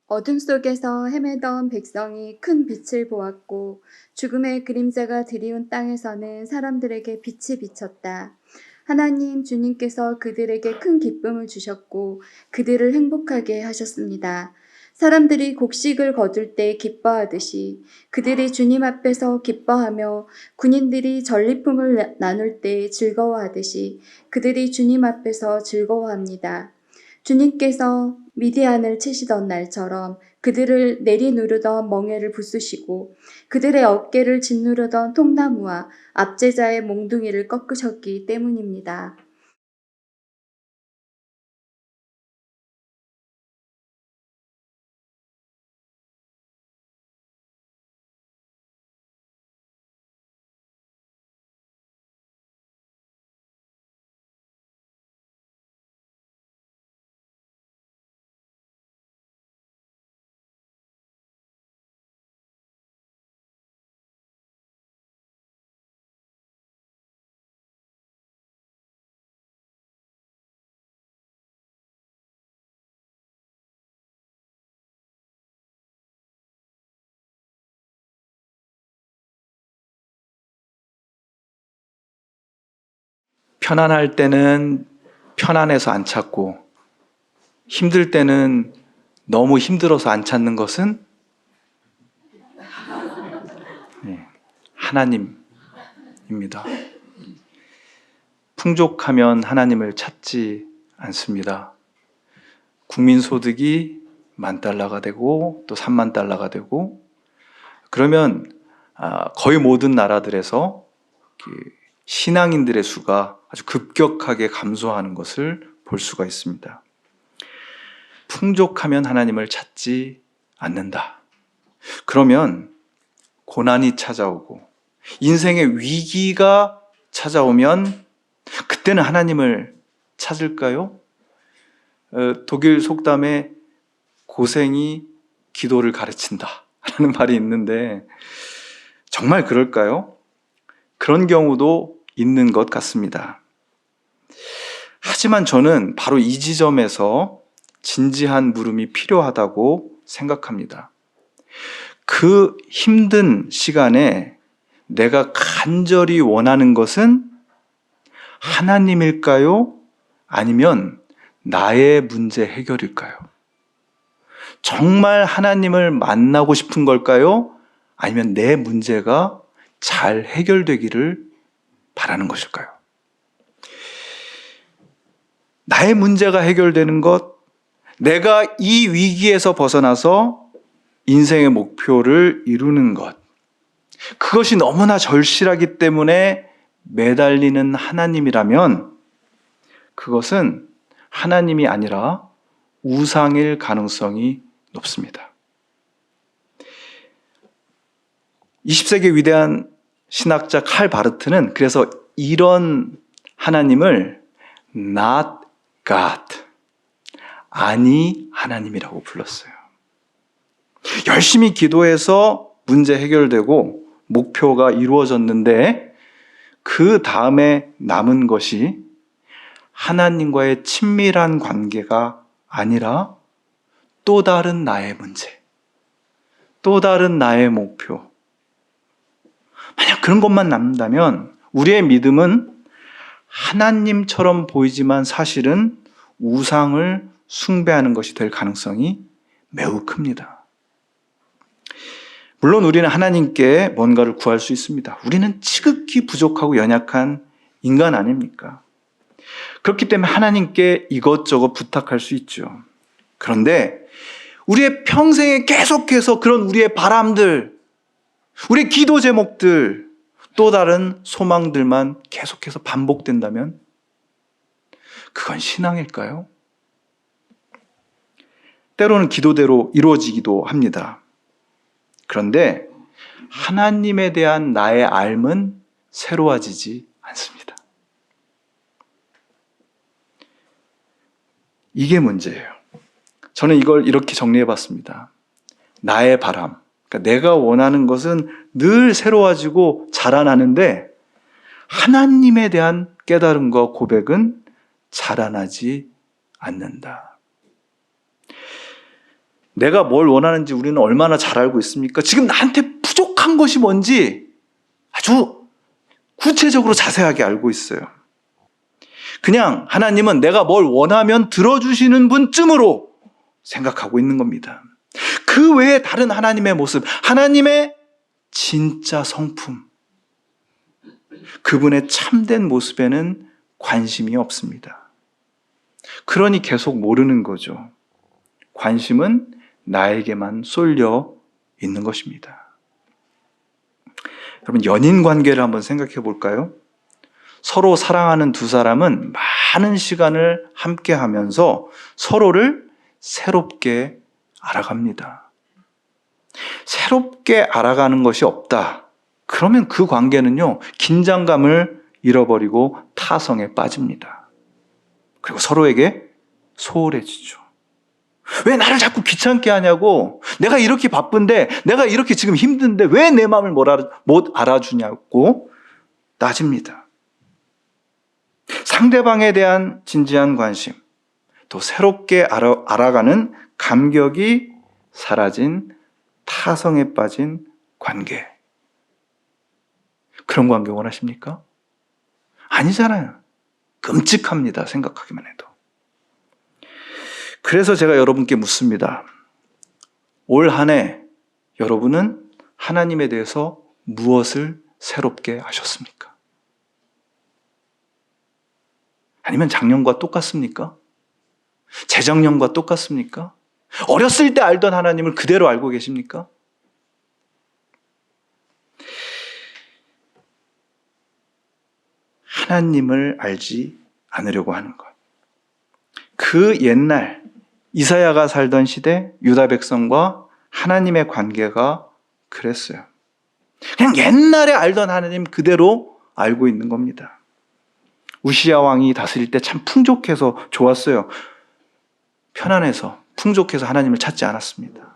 어둠 속에서 헤매던 백성이 큰 빛을 보았고 죽음의 그림자가 드리운 땅에서는 사람들에게 빛이 비쳤다. 하나님 주님께서 그들에게 큰 기쁨을 주셨고 그들을 행복하게 하셨습니다. 사람들이 곡식을 거둘 때 기뻐하듯이 그들이 주님 앞에서 기뻐하며 군인들이 전리품을 나눌 때 즐거워하듯이 그들이 주님 앞에서 즐거워합니다. 주님께서 미디안을 치시던 날처럼 그들을 내리누르던 멍에를 부수시고 그들의 어깨를 짓누르던 통나무와 압제자의 몽둥이를 꺾으셨기 때문입니다. 편안할 때는 편안해서 안 찾고 힘들 때는 너무 힘들어서 안 찾는 것은 하나님입니다. 풍족하면 하나님을 찾지 않습니다. 국민소득이 $10,000가 되고 또 $30,000가 되고 그러면 거의 모든 나라들에서 신앙인들의 수가 아주 급격하게 감소하는 것을 볼 수가 있습니다. 풍족하면 하나님을 찾지 않는다. 그러면 고난이 찾아오고 인생의 위기가 찾아오면 그때는 하나님을 찾을까요? 독일 속담에 고생이 기도를 가르친다 라는 말이 있는데 정말 그럴까요? 그런 경우도 있는 것 같습니다. 하지만 저는 바로 이 지점에서 진지한 물음이 필요하다고 생각합니다. 그 힘든 시간에 내가 간절히 원하는 것은 하나님일까요? 아니면 나의 문제 해결일까요? 정말 하나님을 만나고 싶은 걸까요? 아니면 내 문제가 잘 해결되기를 바라는 것일까요? 나의 문제가 해결되는 것, 내가 이 위기에서 벗어나서 인생의 목표를 이루는 것, 그것이 너무나 절실하기 때문에 매달리는 하나님이라면 그것은 하나님이 아니라 우상일 가능성이 높습니다. 20세기 위대한 신학자 칼 바르트는 그래서 이런 하나님을 not God, 아니 하나님이라고 불렀어요. 열심히 기도해서 문제 해결되고 목표가 이루어졌는데 그 다음에 남은 것이 하나님과의 친밀한 관계가 아니라 또 다른 나의 문제, 또 다른 나의 목표. 만약 그런 것만 남는다면 우리의 믿음은 하나님처럼 보이지만 사실은 우상을 숭배하는 것이 될 가능성이 매우 큽니다. 물론 우리는 하나님께 뭔가를 구할 수 있습니다. 우리는 지극히 부족하고 연약한 인간 아닙니까? 그렇기 때문에 하나님께 이것저것 부탁할 수 있죠. 그런데 우리의 평생에 계속해서 그런 우리의 바람들, 우리의 기도 제목들, 또 다른 소망들만 계속해서 반복된다면 그건 신앙일까요? 때로는 기도대로 이루어지기도 합니다. 그런데 하나님에 대한 나의 알은 새로워지지 않습니다. 이게 문제예요. 저는 이걸 이렇게 정리해 봤습니다. 나의 바람, 그러니까 내가 원하는 것은 늘 새로워지고 자라나는데 하나님에 대한 깨달음과 고백은 자라나지 않는다. 내가 뭘 원하는지 우리는 얼마나 잘 알고 있습니까? 지금 나한테 부족한 것이 뭔지 아주 구체적으로 자세하게 알고 있어요. 그냥 하나님은 내가 뭘 원하면 들어주시는 분쯤으로 생각하고 있는 겁니다. 그 외에 다른 하나님의 모습, 하나님의 진짜 성품, 그분의 참된 모습에는 관심이 없습니다. 그러니 계속 모르는 거죠. 관심은 나에게만 쏠려 있는 것입니다. 여러분, 연인 관계를 한번 생각해 볼까요? 서로 사랑하는 두 사람은 많은 시간을 함께 하면서 서로를 새롭게 알아갑니다. 새롭게 알아가는 것이 없다. 그러면 그 관계는요, 긴장감을 잃어버리고 타성에 빠집니다. 그리고 서로에게 소홀해지죠. 왜 나를 자꾸 귀찮게 하냐고, 내가 이렇게 바쁜데, 내가 이렇게 지금 힘든데 왜 내 마음을 못 알아주냐고 따집니다. 상대방에 대한 진지한 관심, 또 새롭게 알아가는 감격이 사라진 타성에 빠진 관계. 그런 관계 원하십니까? 아니잖아요. 끔찍합니다. 생각하기만 해도. 그래서 제가 여러분께 묻습니다. 올 한 해 여러분은 하나님에 대해서 무엇을 새롭게 하셨습니까? 아니면 작년과 똑같습니까? 재작년과 똑같습니까? 어렸을 때 알던 하나님을 그대로 알고 계십니까? 하나님을 알지 않으려고 하는 것. 그 옛날 이사야가 살던 시대 유다 백성과 하나님의 관계가 그랬어요. 그냥 옛날에 알던 하나님 그대로 알고 있는 겁니다. 우시야 왕이 다스릴 때 참 풍족해서 좋았어요. 편안해서 풍족해서 하나님을 찾지 않았습니다.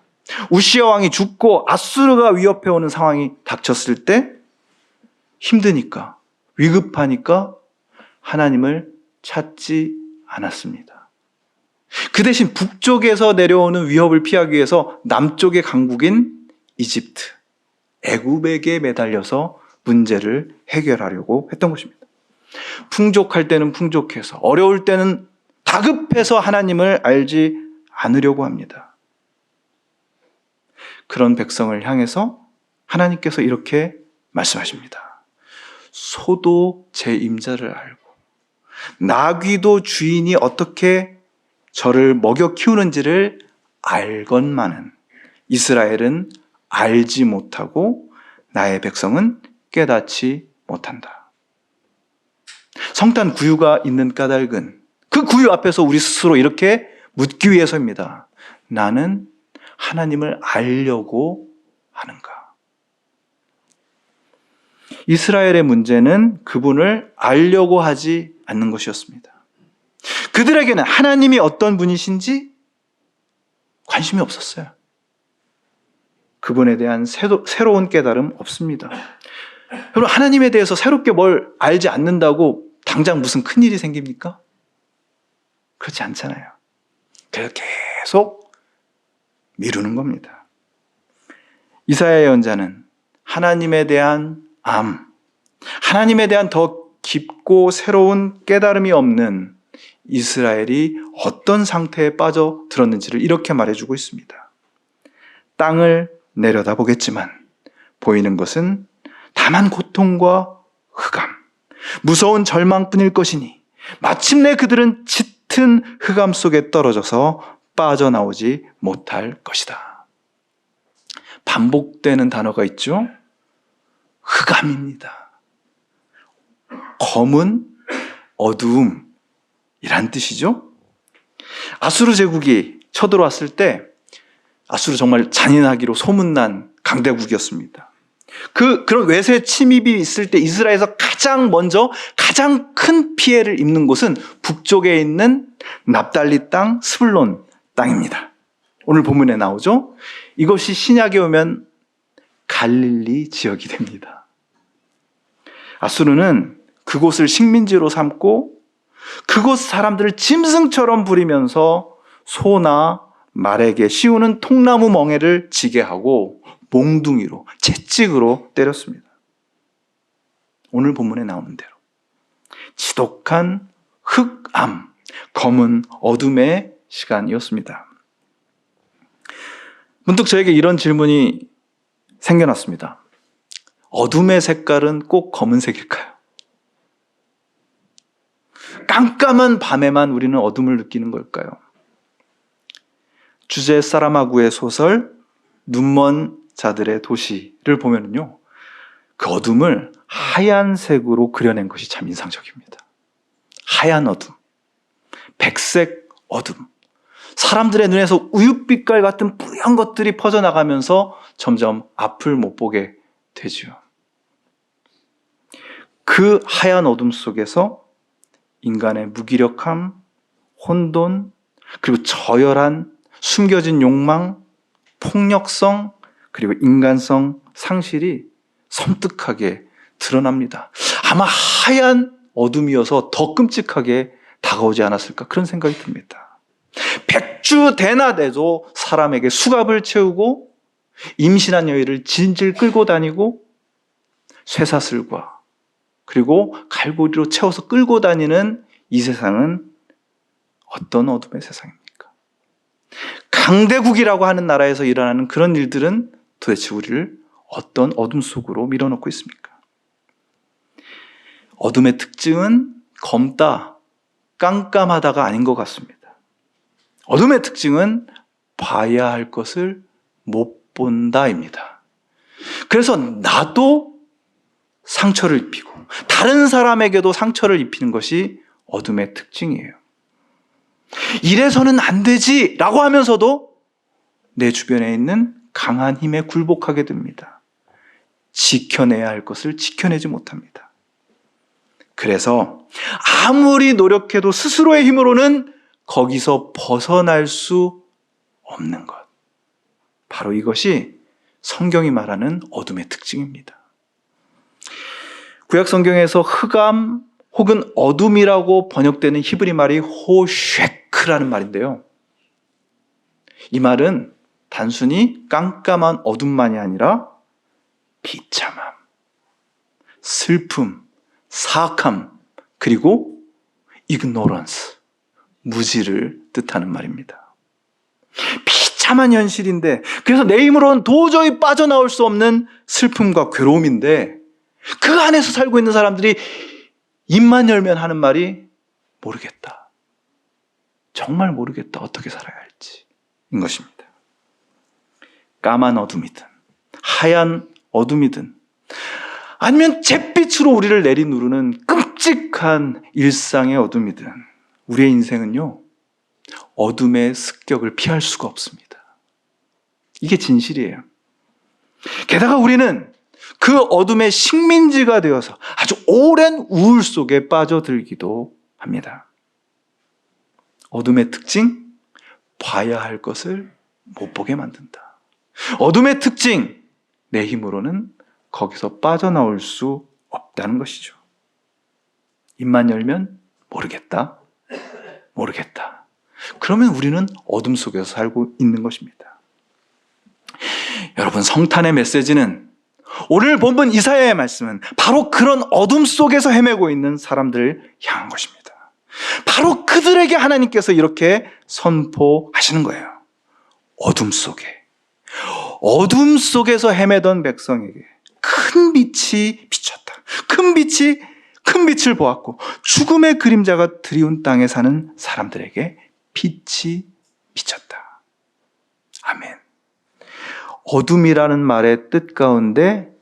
우시야 왕이 죽고 아수르가 위협해오는 상황이 닥쳤을 때 힘드니까, 위급하니까 하나님을 찾지 않았습니다. 그 대신 북쪽에서 내려오는 위협을 피하기 위해서 남쪽의 강국인 이집트, 애굽에게 매달려서 문제를 해결하려고 했던 것입니다. 풍족할 때는 풍족해서, 어려울 때는 다급해서 하나님을 알지 않으려고 합니다. 그런 백성을 향해서 하나님께서 이렇게 말씀하십니다. 소도 제 임자를 알고 나귀도 주인이 어떻게 저를 먹여 키우는지를 알건만은 이스라엘은 알지 못하고 나의 백성은 깨닫지 못한다. 성탄 구유가 있는 까닭은 그 구유 앞에서 우리 스스로 이렇게 묻기 위해서입니다. 나는 하나님을 알려고 하는가? 이스라엘의 문제는 그분을 알려고 하지 않는 것이었습니다. 그들에게는 하나님이 어떤 분이신지 관심이 없었어요. 그분에 대한 새로운 깨달음 없습니다. 여러분, 하나님에 대해서 새롭게 뭘 알지 않는다고 당장 무슨 큰일이 생깁니까? 그렇지 않잖아요. 그래서 계속 미루는 겁니다. 이사야 예언자는 하나님에 대한 하나님에 대한 더 깊고 새로운 깨달음이 없는 이스라엘이 어떤 상태에 빠져들었는지를 이렇게 말해주고 있습니다. 땅을 내려다보겠지만 보이는 것은 다만 고통과 흑암, 무서운 절망뿐일 것이니 마침내 그들은 짙은 흑암 속에 떨어져서 빠져나오지 못할 것이다. 반복되는 단어가 있죠. 흑암입니다. 검은 어두움이란 뜻이죠. 아수르 제국이 쳐들어왔을 때 아수르 정말 잔인하기로 소문난 강대국이었습니다. 그런 외세 침입이 있을 때 이스라엘에서 가장 큰 피해를 입는 곳은 북쪽에 있는 납달리 땅, 스불론 땅입니다. 오늘 본문에 나오죠. 이것이 신약에 오면 갈릴리 지역이 됩니다. 아수르는 그곳을 식민지로 삼고 그곳 사람들을 짐승처럼 부리면서 소나 말에게 씌우는 통나무 멍에를 지게 하고 몽둥이로 채찍으로 때렸습니다. 오늘 본문에 나오는 대로 지독한 흑암, 검은 어둠의 시간이었습니다. 문득 저에게 이런 질문이 생겨났습니다. 어둠의 색깔은 꼭 검은색일까요? 깜깜한 밤에만 우리는 어둠을 느끼는 걸까요? 주제 사라마구의 소설 눈먼 자들의 도시를 보면요, 그 어둠을 하얀색으로 그려낸 것이 참 인상적입니다. 하얀 어둠, 백색 어둠, 사람들의 눈에서 우윳빛깔 같은 뿌연 것들이 퍼져나가면서 점점 앞을 못 보게 되죠. 그 하얀 어둠 속에서 인간의 무기력함, 혼돈, 그리고 저열한 숨겨진 욕망, 폭력성, 그리고 인간성 상실이 섬뜩하게 드러납니다. 아마 하얀 어둠이어서 더 끔찍하게 다가오지 않았을까, 그런 생각이 듭니다. 백주대낮에도 사람에게 수갑을 채우고 임신한 여인을 질질 끌고 다니고 쇠사슬과 그리고 갈고리로 채워서 끌고 다니는 이 세상은 어떤 어둠의 세상입니까? 강대국이라고 하는 나라에서 일어나는 그런 일들은 도대체 우리를 어떤 어둠 속으로 밀어넣고 있습니까? 어둠의 특징은 검다, 깜깜하다가 아닌 것 같습니다. 어둠의 특징은 봐야 할 것을 못 본다입니다. 그래서 나도 상처를 입히고 다른 사람에게도 상처를 입히는 것이 어둠의 특징이에요. 이래서는 안 되지 라고 하면서도 내 주변에 있는 강한 힘에 굴복하게 됩니다. 지켜내야 할 것을 지켜내지 못합니다. 그래서 아무리 노력해도 스스로의 힘으로는 거기서 벗어날 수 없는 것. 바로 이것이 성경이 말하는 어둠의 특징입니다. 구약 성경에서 흑암 혹은 어둠이라고 번역되는 히브리 말이 호쉐크라는 말인데요. 이 말은 단순히 깜깜한 어둠만이 아니라 비참함, 슬픔, 사악함, 그리고 ignorance, 무지를 뜻하는 말입니다. 비참한 현실인데, 그래서 내 힘으로는 도저히 빠져나올 수 없는 슬픔과 괴로움인데, 그 안에서 살고 있는 사람들이 입만 열면 하는 말이 모르겠다. 정말 모르겠다. 어떻게 살아야 할지. 인 것입니다. 까만 어둠이든 하얀 어둠이든 아니면 잿빛으로 우리를 내리누르는 끔찍한 일상의 어둠이든 우리의 인생은요, 어둠의 습격을 피할 수가 없습니다. 이게 진실이에요. 게다가 우리는 그 어둠의 식민지가 되어서 아주 오랜 우울 속에 빠져들기도 합니다. 어둠의 특징, 봐야 할 것을 못 보게 만든다. 어둠의 특징, 내 힘으로는 거기서 빠져나올 수 없다는 것이죠. 입만 열면 모르겠다, 모르겠다. 그러면 우리는 어둠 속에서 살고 있는 것입니다. 여러분, 성탄의 메시지는, 오늘 본문 이사야의 말씀은 바로 그런 어둠 속에서 헤매고 있는 사람들을 향한 것입니다. 바로 그들에게 하나님께서 이렇게 선포하시는 거예요. 어둠 속에서 헤매던 백성에게 큰 빛이 비쳤다. 큰 빛을 보았고 죽음의 그림자가 드리운 땅에 사는 사람들에게 빛이 비쳤다. 아멘. 어둠이라는 말의 뜻 가운데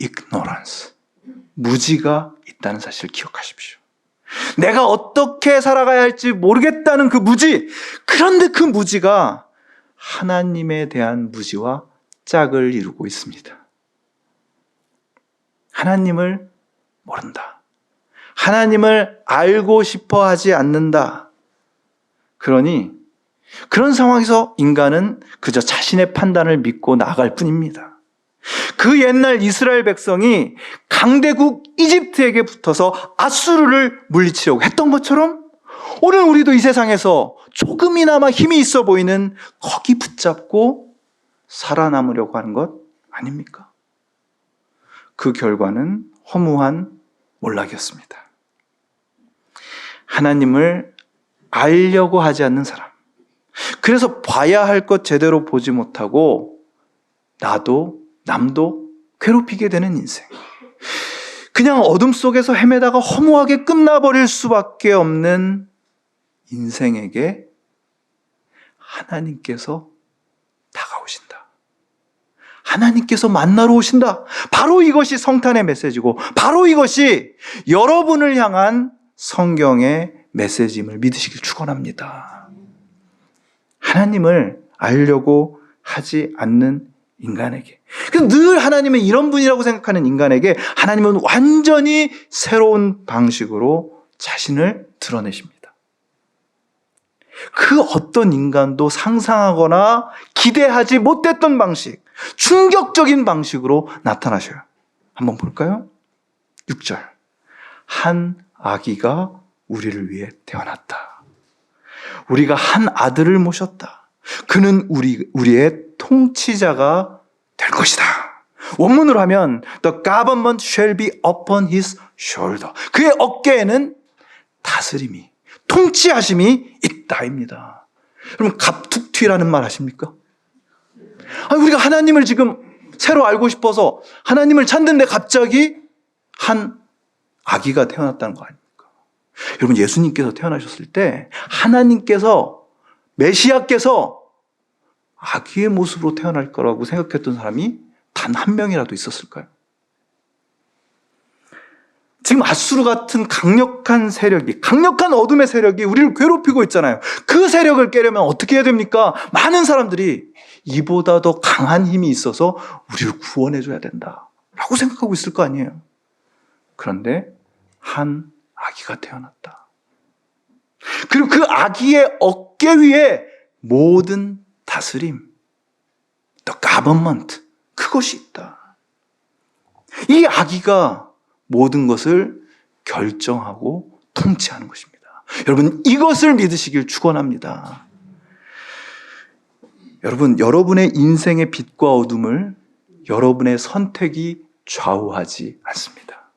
ignorance, 무지가 있다는 사실을 기억하십시오. 내가 어떻게 살아가야 할지 모르겠다는 그 무지, 그런데 그 무지가 하나님에 대한 무지와 짝을 이루고 있습니다. 하나님을 모른다. 하나님을 알고 싶어 하지 않는다. 그러니 그런 상황에서 인간은 그저 자신의 판단을 믿고 나아갈 뿐입니다. 그 옛날 이스라엘 백성이 강대국 이집트에게 붙어서 아수르를 물리치려고 했던 것처럼 오늘 우리도 이 세상에서 조금이나마 힘이 있어 보이는 거기 붙잡고 살아남으려고 하는 것 아닙니까? 그 결과는 허무한 몰락이었습니다. 하나님을 알려고 하지 않는 사람. 그래서 봐야 할 것 제대로 보지 못하고 나도 남도 괴롭히게 되는 인생. 그냥 어둠 속에서 헤매다가 허무하게 끝나버릴 수밖에 없는 인생에게 하나님께서 다가오신다. 하나님께서 만나러 오신다. 바로 이것이 성탄의 메시지고 바로 이것이 여러분을 향한 성경의 메시지임을 믿으시길 축원합니다. 하나님을 알려고 하지 않는 인간에게, 그래서 늘 하나님은 이런 분이라고 생각하는 인간에게 하나님은 완전히 새로운 방식으로 자신을 드러내십니다. 그 어떤 인간도 상상하거나 기대하지 못했던 방식, 충격적인 방식으로 나타나셔요. 한번 볼까요? 6절. 한 아기가 우리를 위해 태어났다. 우리가 한 아들을 모셨다. 그는 우리의 통치자가 될 것이다. 원문으로 하면 The government shall be upon his shoulder. 그의 어깨에는 다스림이, 통치하심이 있다입니다. 여러분, 갑툭튀라는 말 아십니까? 아니, 우리가 하나님을 지금 새로 알고 싶어서 하나님을 찾는데 갑자기 한 아기가 태어났다는 거 아닙니까? 여러분, 예수님께서 태어나셨을 때 하나님께서, 메시아께서 아기의 모습으로 태어날 거라고 생각했던 사람이 단 한 명이라도 있었을까요? 지금 아수르 같은 강력한 세력이, 강력한 어둠의 세력이 우리를 괴롭히고 있잖아요. 그 세력을 깨려면 어떻게 해야 됩니까? 많은 사람들이 이보다 더 강한 힘이 있어서 우리를 구원해줘야 된다라고 생각하고 있을 거 아니에요. 그런데 한 아기가 태어났다. 그리고 그 아기의 어깨 위에 모든 다스림, the government, 그것이 있다. 이 아기가 모든 것을 결정하고 통치하는 것입니다. 여러분, 이것을 믿으시길 축원합니다. 여러분, 여러분의 인생의 빛과 어둠을 여러분의 선택이 좌우하지 않습니다.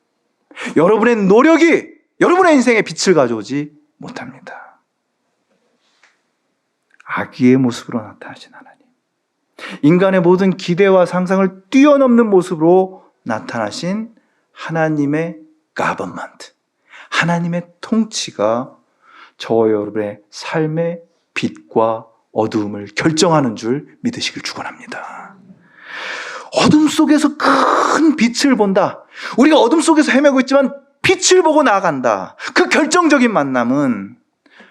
여러분의 노력이 여러분의 인생에 빛을 가져오지 못합니다. 아기의 모습으로 나타나신 하나님, 인간의 모든 기대와 상상을 뛰어넘는 모습으로 나타나신 하나님의 government, 하나님의 통치가 저와 여러분의 삶의 빛과 어두움을 결정하는 줄 믿으시길 축원합니다. 어둠 속에서 큰 빛을 본다. 우리가 어둠 속에서 헤매고 있지만 빛을 보고 나아간다. 그 결정적인 만남은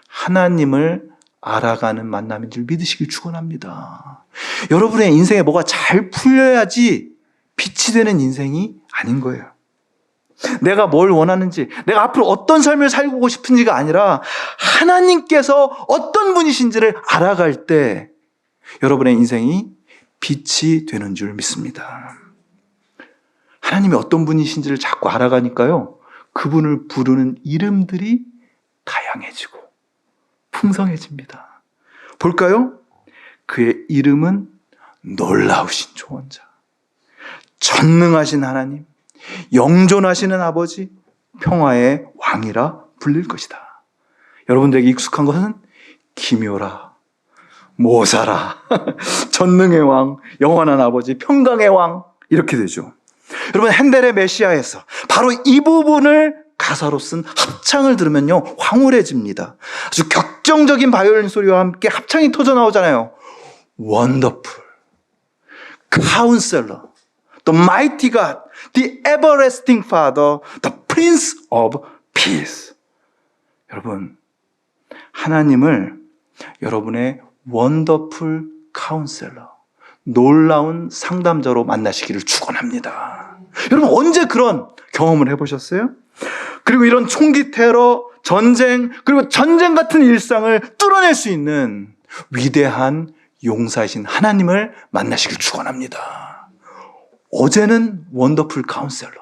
하나님을 알아가는 만남인 줄 믿으시길 축원합니다. 여러분의 인생에 뭐가 잘 풀려야지 빛이 되는 인생이 아닌 거예요. 내가 뭘 원하는지, 내가 앞으로 어떤 삶을 살고 싶은지가 아니라 하나님께서 어떤 분이신지를 알아갈 때 여러분의 인생이 빛이 되는 줄 믿습니다. 하나님이 어떤 분이신지를 자꾸 알아가니까요, 그분을 부르는 이름들이 다양해지고 풍성해집니다. 볼까요? 그의 이름은 놀라우신 조언자, 전능하신 하나님, 영존하시는 아버지, 평화의 왕이라 불릴 것이다. 여러분들에게 익숙한 것은 기묘라, 모사라, 전능의 왕, 영원한 아버지, 평강의 왕, 이렇게 되죠. 여러분, 핸델의 메시아에서 바로 이 부분을 가사로 쓴 합창을 들으면요, 황홀해집니다. 아주 격정적인 바이올린 소리와 함께 합창이 터져 나오잖아요. Wonderful, Counselor, The Mighty God, The Everlasting Father, The Prince of Peace. 여러분, 하나님을 여러분의 Wonderful Counselor, 놀라운 상담자로 만나시기를 축원합니다. 여러분, 언제 그런 경험을 해보셨어요? 그리고 이런 총기 테러, 전쟁, 그리고 전쟁 같은 일상을 뚫어낼 수 있는 위대한 용사이신 하나님을 만나시길 축원합니다. 어제는 원더풀 카운셀러,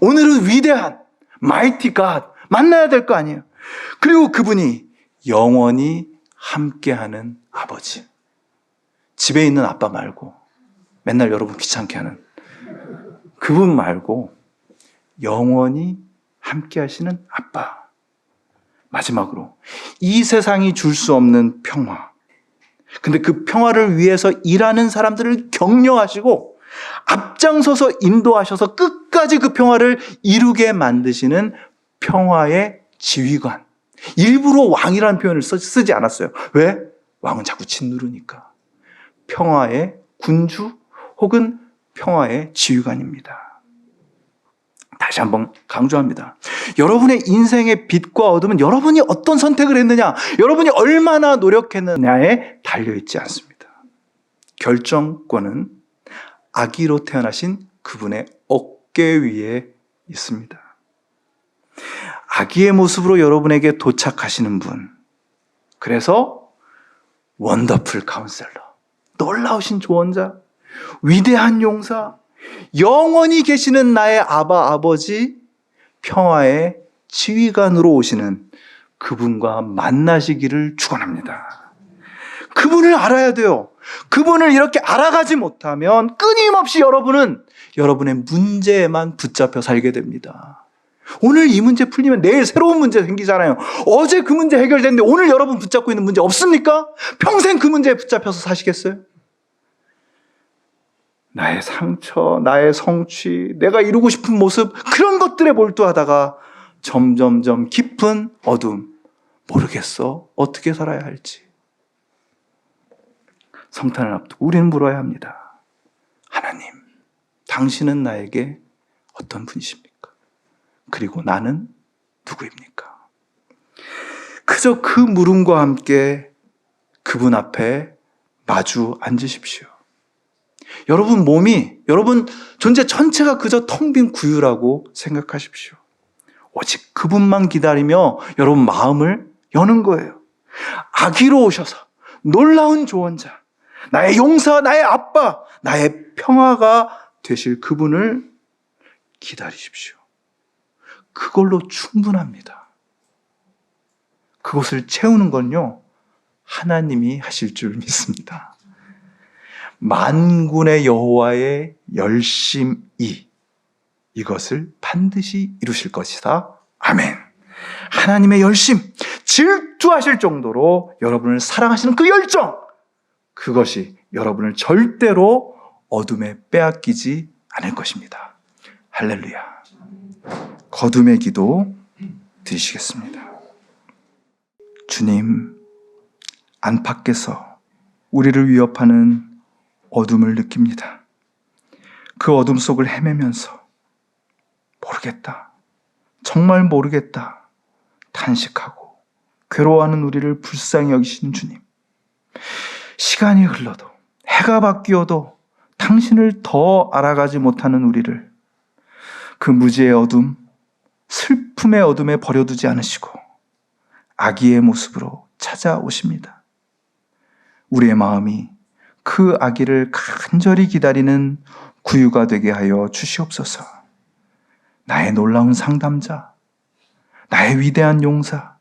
오늘은 위대한 마이티 갓 만나야 될 거 아니에요. 그리고 그분이 영원히 함께하는 아버지. 집에 있는 아빠 말고, 맨날 여러분 귀찮게 하는 그분 말고, 영원히 함께하시는 아빠. 마지막으로, 이 세상이 줄 수 없는 평화. 근데 그 평화를 위해서 일하는 사람들을 격려하시고 앞장서서 인도하셔서 끝까지 그 평화를 이루게 만드시는 평화의 지휘관. 일부러 왕이라는 표현을 쓰지 않았어요. 왜? 왕은 자꾸 짓누르니까. 평화의 군주 혹은 평화의 지휘관입니다. 다시 한번 강조합니다. 여러분의 인생의 빛과 어둠은 여러분이 어떤 선택을 했느냐, 여러분이 얼마나 노력했느냐에 달려있지 않습니다. 결정권은 아기로 태어나신 그분의 어깨 위에 있습니다. 아기의 모습으로 여러분에게 도착하시는 분. 그래서 원더풀 카운셀러, 놀라우신 조언자, 위대한 용사, 영원히 계시는 나의 아버지, 평화의 지휘관으로 오시는 그분과 만나시기를 축원합니다. 그분을 알아야 돼요. 그분을 이렇게 알아가지 못하면 끊임없이 여러분은 여러분의 문제에만 붙잡혀 살게 됩니다. 오늘 이 문제 풀리면 내일 새로운 문제 생기잖아요. 어제 그 문제 해결됐는데 오늘 여러분 붙잡고 있는 문제 없습니까? 평생 그 문제에 붙잡혀서 사시겠어요? 나의 상처, 나의 성취, 내가 이루고 싶은 모습, 그런 것들에 몰두하다가 점점점 깊은 어둠, 모르겠어. 어떻게 살아야 할지. 성탄을 앞두고 우리는 물어야 합니다. 하나님, 당신은 나에게 어떤 분이십니까? 그리고 나는 누구입니까? 그저 그 물음과 함께 그분 앞에 마주 앉으십시오. 여러분 몸이, 여러분 존재 전체가 그저 텅 빈 구유라고 생각하십시오. 오직 그분만 기다리며 여러분 마음을 여는 거예요. 아기로 오셔서 놀라운 조언자, 나의 용사, 나의 아빠, 나의 평화가 되실 그분을 기다리십시오. 그걸로 충분합니다. 그것을 채우는 건요, 하나님이 하실 줄 믿습니다. 만군의 여호와의 열심이 이것을 반드시 이루실 것이다. 아멘. 하나님의 열심, 질투하실 정도로 여러분을 사랑하시는 그 열정, 그것이 여러분을 절대로 어둠에 빼앗기지 않을 것입니다. 할렐루야. 거듭의 기도 드리시겠습니다. 주님, 안팎에서 우리를 위협하는 어둠을 느낍니다. 그 어둠 속을 헤매면서 모르겠다, 정말 모르겠다 탄식하고 괴로워하는 우리를 불쌍히 여기시는 주님, 시간이 흘러도 해가 바뀌어도 당신을 더 알아가지 못하는 우리를 그 무지의 어둠, 슬픔의 어둠에 버려두지 않으시고 아기의 모습으로 찾아오십니다. 우리의 마음이 그 아기를 간절히 기다리는 구유가 되게 하여 주시옵소서. 나의 놀라운 상담자, 나의 위대한 용사,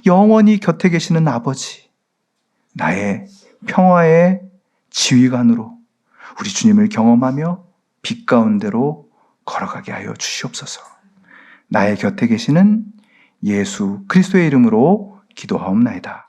영원히 곁에 계시는 아버지, 나의 평화의 지휘관으로 우리 주님을 경험하며 빛 가운데로 걸어가게 하여 주시옵소서. 나의 곁에 계시는 예수 그리스도의 이름으로 기도하옵나이다.